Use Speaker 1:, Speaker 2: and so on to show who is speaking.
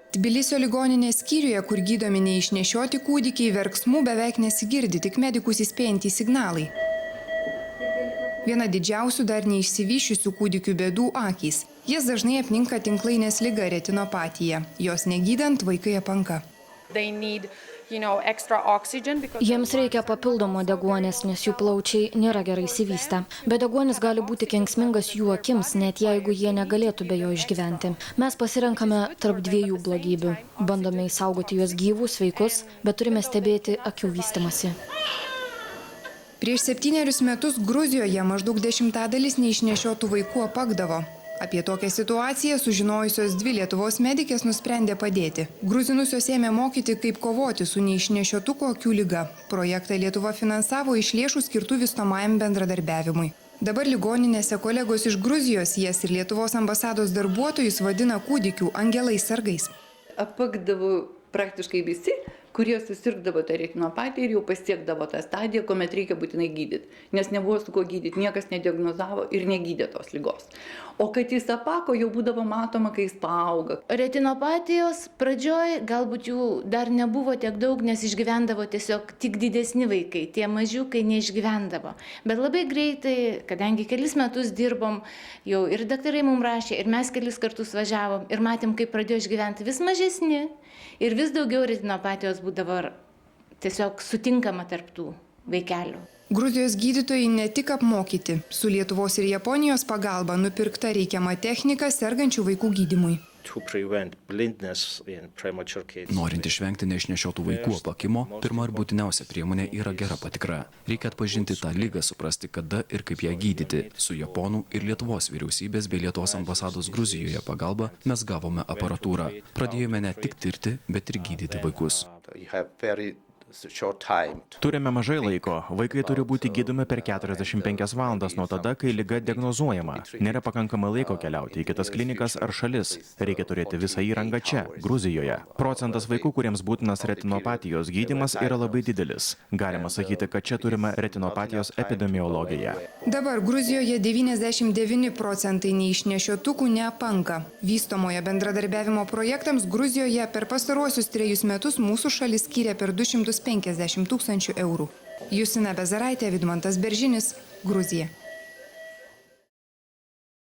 Speaker 1: Tbilisio ligoninės skyriuje, kur gydomi neišnešioti kūdikiai, verksmų beveik nesigirdi, tik medikus įspėjantys signalai. Viena didžiausių dar neišsivyščiusių kūdikių bėdų – akys. Jas dažnai apninka tinklainės liga retinopatija. Jos negydant, vaikai apanka.
Speaker 2: Jiems reikia papildomo deguonies, nes jų plaučiai nėra gerai išsivystę. Bet deguonis gali būti kenksmingas jų akims, net jeigu jie negalėtų be jo išgyventi. Mes pasirenkame tarp dviejų blogybių. Bandome išsaugoti juos gyvus, sveikus, bet turime stebėti akių vystymąsi.
Speaker 1: Prieš 7 metus Gruzijoje maždaug 10% neišnešiotų vaikų apakdavo. Apie tokią situaciją sužinojusios 2 Lietuvos medikės nusprendė padėti. Gruzinus jos ėmė mokyti, kaip kovoti su neišnešiotuko akių liga. Projektą Lietuva finansavo iš lėšų skirtų vystomajam bendradarbiavimui. Dabar ligoninėse kolegos iš Gruzijos jas ir Lietuvos ambasados darbuotojus vadina kūdikių angelais sargais.
Speaker 3: Apakdavo praktiškai visi, kurie susirgdavo tą retinopatiją ir jau pasiekdavo tą stadiją, kuomet reikia būtinai gydyti. Nes nebuvo su kuo gydyti, niekas nediagnozavo ir negydė tos ligos. O kad jis apako, jau būdavo matoma, kai jis paauga.
Speaker 4: Retinopatijos pradžioj galbūt jų dar nebuvo tiek daug, nes išgyvendavo tiesiog tik didesni vaikai, tie mažiukai neišgyvendavo. Bet labai greitai, kadangi kelis metus dirbom, jau ir daktarai mums rašė, ir mes kelis kartus važiavom ir matėm, kaip pradėjo išgyventi vis mažesni ir vis daugiau retinopatijos būdavo tiesiog sutinkama tarp tų vaikelių.
Speaker 1: Gruzijos gydytojai ne tik apmokyti, su Lietuvos ir Japonijos pagalba nupirkta reikiama technika sergančių vaikų gydymui.
Speaker 5: Norint išvengti neišnešiotų vaikų apakimo, pirma ir būtiniausia priemonė yra gera patikra. Reikia atpažinti tą ligą, suprasti, kada ir kaip ją gydyti. Su Japonų ir Lietuvos vyriausybės bei Lietuvos ambasados Gruzijoje pagalba mes gavome aparatūrą. Pradėjome ne tik tirti, bet ir gydyti vaikus.
Speaker 6: Turime mažai laiko. Vaikai turi būti gydomi per 45 valandas nuo tada, kai liga diagnozuojama. Nėra pakankamai laiko keliauti į kitas klinikas ar šalis. Reikia turėti visą įrangą čia, Gruzijoje. Procentas vaikų, kuriems būtinas retinopatijos gydymas, yra labai didelis. Galima sakyti, kad čia turime retinopatijos epidemiologiją.
Speaker 1: Dabar Gruzijoje 99% neišnešiotukų neapanka. Vystomojo bendradarbiavimo projektams Gruzijoje per pastaruosius 3 metus mūsų šalis skyrė per 250 000 eurų. Justina Bezaraitė, Vidmantas Beržinis, Gruzija.